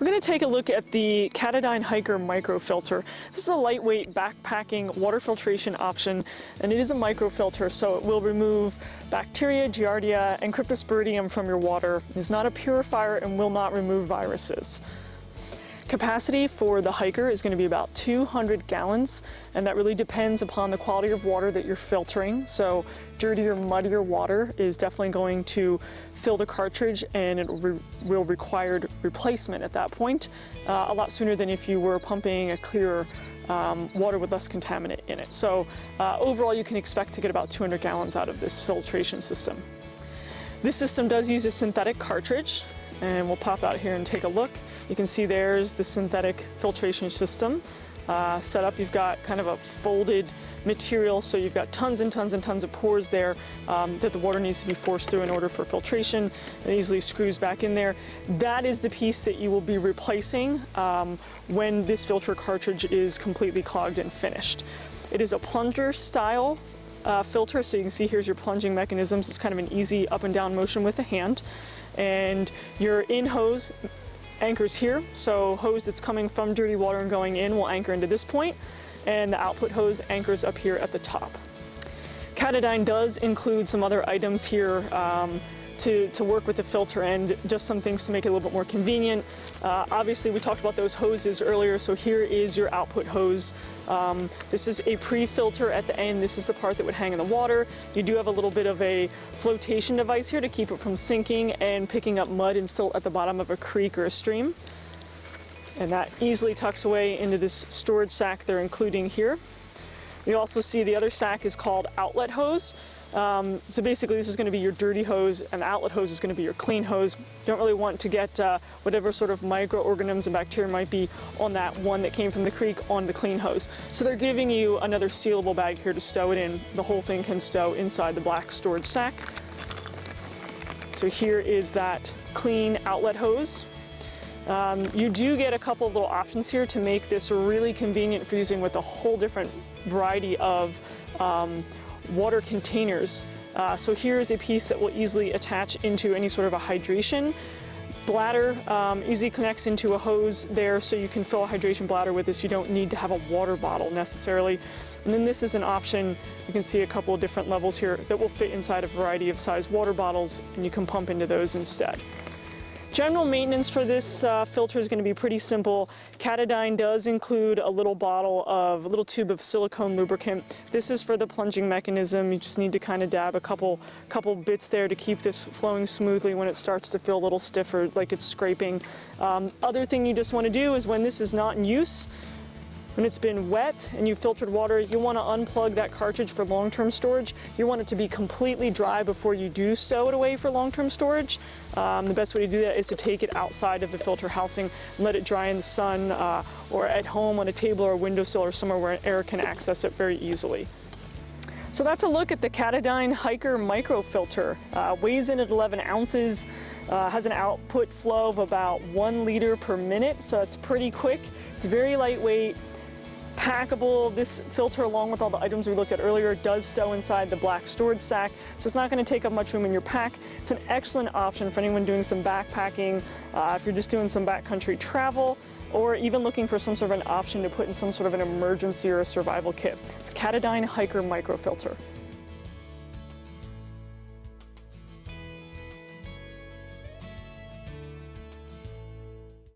We're going to take a look at the Katadyn Hiker Microfilter. This is a lightweight backpacking water filtration option, and it is a microfilter, so it will remove bacteria, giardia, and cryptosporidium from your water. It is not a purifier and will not remove viruses. Capacity for the Hiker is going to be about 200 gallons, and that really depends upon the quality of water that you're filtering. So dirtier, muddier water is definitely going to fill the cartridge, and it will require replacement at that point a lot sooner than if you were pumping a clearer water with less contaminant in it. So overall, you can expect to get about 200 gallons out of this filtration system. This system does use a synthetic cartridge, and we'll pop out here and take a look. You can see there's the synthetic filtration system set up. You've got kind of a folded material, so you've got tons and tons and tons of pores there that the water needs to be forced through in order for filtration. It easily screws back in there. That is the piece that you will be replacing when this filter cartridge is completely clogged and finished. It is a plunger style filter, so you can see here's your plunging mechanisms. It's kind of an easy up and down motion with the hand. And your in hose anchors here, so hose that's coming from dirty water and going in will anchor into this point, and the output hose anchors up here at the top. Katadyn does include some other items here to work with the filter and just some things to make it a little bit more convenient. Obviously, we talked about those hoses earlier, so here is your output hose. This is a pre-filter at the end. This is the part that would hang in the water. You do have a little bit of a flotation device here to keep it from sinking and picking up mud and silt at the bottom of a creek or a stream. And that easily tucks away into this storage sack they're including here. You also see the other sack is called outlet hose. So basically this is going to be your dirty hose, and the outlet hose is going to be your clean hose. You don't really want to get whatever sort of microorganisms and bacteria might be on that one that came from the creek on the clean hose. So they're giving you another sealable bag here to stow it in. The whole thing can stow inside the black storage sack. So here is that clean outlet hose. You do get a couple of little options here to make this really convenient for using with a whole different variety of water containers. So here's a piece that will easily attach into any sort of a hydration bladder. Easily connects into a hose there, so you can fill a hydration bladder with this. You don't need to have a water bottle necessarily. And then this is an option. You can see a couple of different levels here that will fit inside a variety of size water bottles, and you can pump into those instead. General maintenance for this filter is going to be pretty simple. Katadyn does include a little tube of silicone lubricant. This is for the plunging mechanism. You just need to kind of dab a couple bits there to keep this flowing smoothly when it starts to feel a little stiff or like it's scraping. Other thing you just want to do is when this is not in use, when it's been wet and you've filtered water, you want to unplug that cartridge for long-term storage. You want it to be completely dry before you do stow it away for long-term storage. The best way to do that is to take it outside of the filter housing and let it dry in the sun or at home on a table or a windowsill or somewhere where air can access it very easily. So that's a look at the Katadyn Hiker Microfilter. Weighs in at 11 ounces, has an output flow of about 1 liter per minute, so it's pretty quick. It's very lightweight, packable. This filter, along with all the items we looked at earlier, does stow inside the black storage sack, so it's not going to take up much room in your pack. It's an excellent option for anyone doing some backpacking, if you're just doing some backcountry travel, or even looking for some sort of an option to put in some sort of an emergency or a survival kit. It's Katadyn Hiker Microfilter.